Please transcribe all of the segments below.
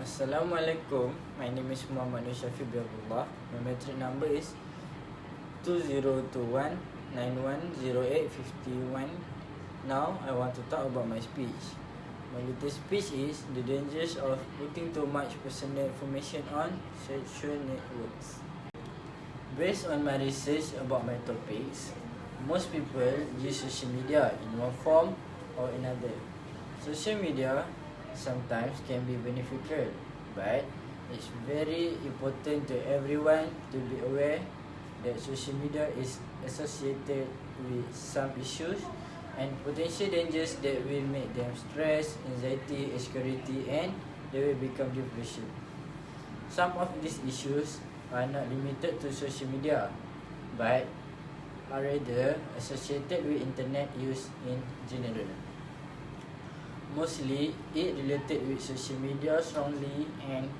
Assalamualaikum. My name is Muhammad Nushafi Biabullah. My metric number is 2021910851. Now I want to talk about my speech. My latest speech is the dangers of putting too much personal information on social networks. Based on my research about my topics, most people use social media in one form or another. Social media sometimes can be beneficial, but it's very important to everyone to be aware that social media is associated with some issues and potential dangers that will make them stress, anxiety, insecurity, and they will become depression. Some of these issues are not limited to social media, but are rather associated with internet use in general. Mostly, it related with social media strongly and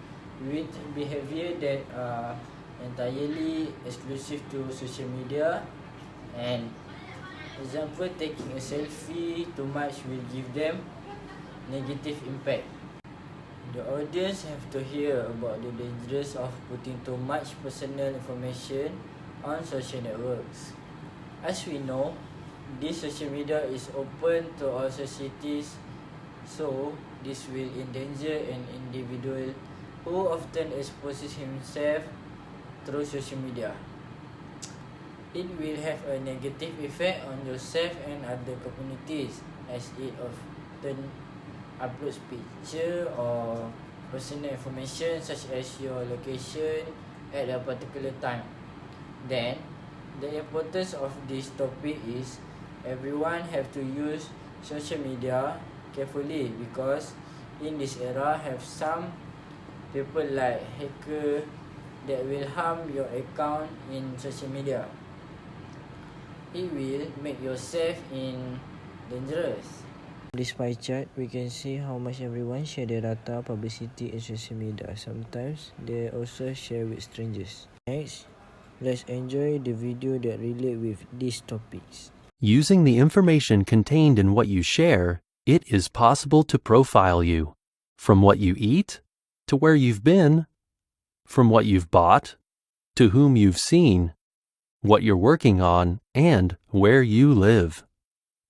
with behavior that are entirely exclusive to social media. And example, taking a selfie too much will give them negative impact. The audience have to hear about the dangers of putting too much personal information on social networks. As we know, this social media is open to all societies, so this will endanger an individual who often exposes himself through social media. It will have a negative effect on yourself and other communities, as it often uploads picture or personal information such as your location at a particular time. Then, the importance of this topic is everyone have to use social media carefully, because in this era have some people like hacker that will harm your account in social media. It will make yourself in dangerous. This pie chart, we can see how much everyone share their data publicity in social media. Sometimes they also share with strangers. Next, let's enjoy the video that relate with these topics. Using the information contained in what you share, it is possible to profile you. From what you eat, to where you've been, from what you've bought, to whom you've seen, what you're working on, and where you live.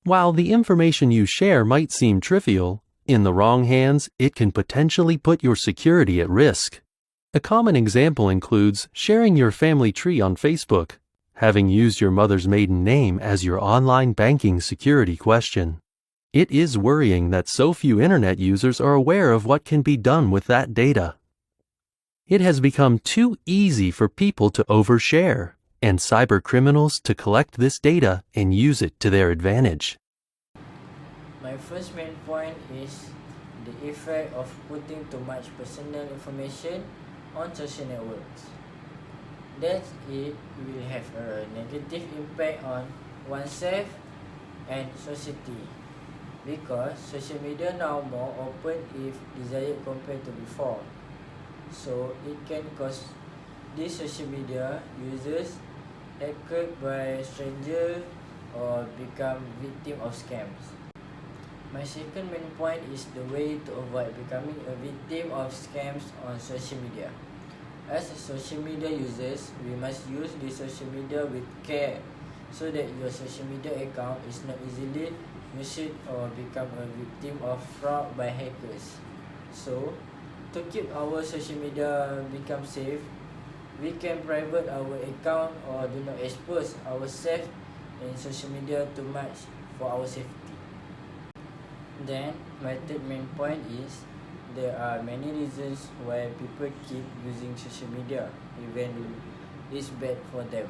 While the information you share might seem trivial, in the wrong hands, it can potentially put your security at risk. A common example includes sharing your family tree on Facebook, having used your mother's maiden name as your online banking security question. It is worrying that so few internet users are aware of what can be done with that data. It has become too easy for people to overshare, and cybercriminals to collect this data and use it to their advantage. My first main point is the effect of putting too much personal information on social networks. That it will have a negative impact on oneself and society, because social media now more open if desired compared to before. So it can cause these social media users hacked by strangers or become victim of scams. My second main point is the way to avoid becoming a victim of scams on social media. As social media users, we must use the social media with care so that your social media account is not easily misused or become a victim of fraud by hackers. So, to keep our social media become safe, we can private our account or do not expose ourselves in social media too much for our safety. Then, my third main point is there are many reasons why people keep using social media even though it's bad for them.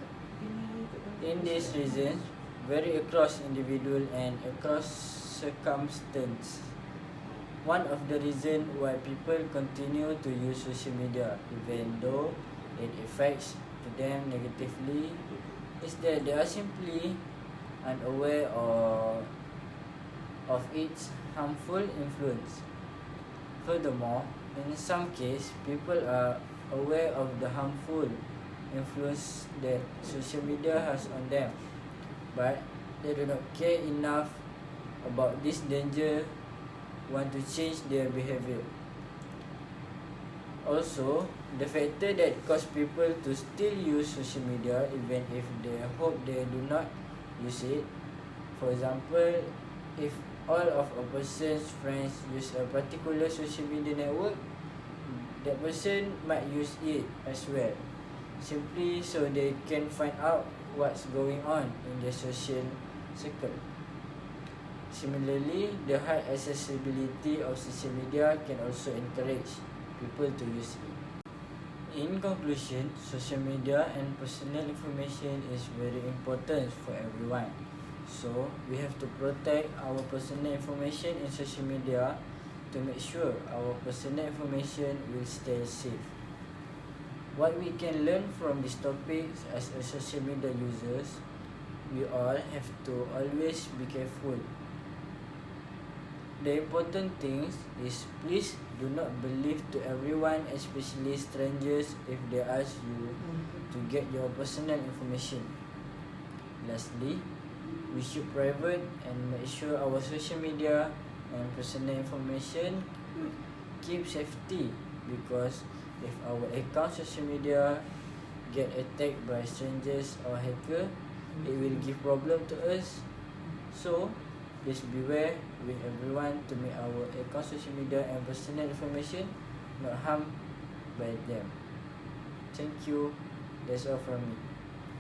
In these reasons vary across individual and across circumstances. One of the reasons why people continue to use social media even though it affects to them negatively is that they are simply unaware of its harmful influence. Furthermore, in some cases, people are aware of the harmful influence that social media has on them, but they do not care enough about this danger, want to change their behavior. Also, the factor that cause people to still use social media even if they hope they do not use it. For example, if all of a person's friends use a particular social media network, that person might use it as well, simply so they can find out what's going on in their social circle. Similarly, the high accessibility of social media can also encourage people to use it. In conclusion, social media and personal information is very important for everyone. So, we have to protect our personal information in social media to make sure our personal information will stay safe. What we can learn from these topics as a social media users, we all have to always be careful. The important thing is please do not believe to everyone, especially strangers, if they ask you to get your personal information. Lastly, we should private and make sure our social media and personal information keep safety, because if our account social media get attacked by strangers or hacker, it will give problem to us. So please beware with everyone to make our account social media and personal information not harmed by them. Thank you. That's all from me.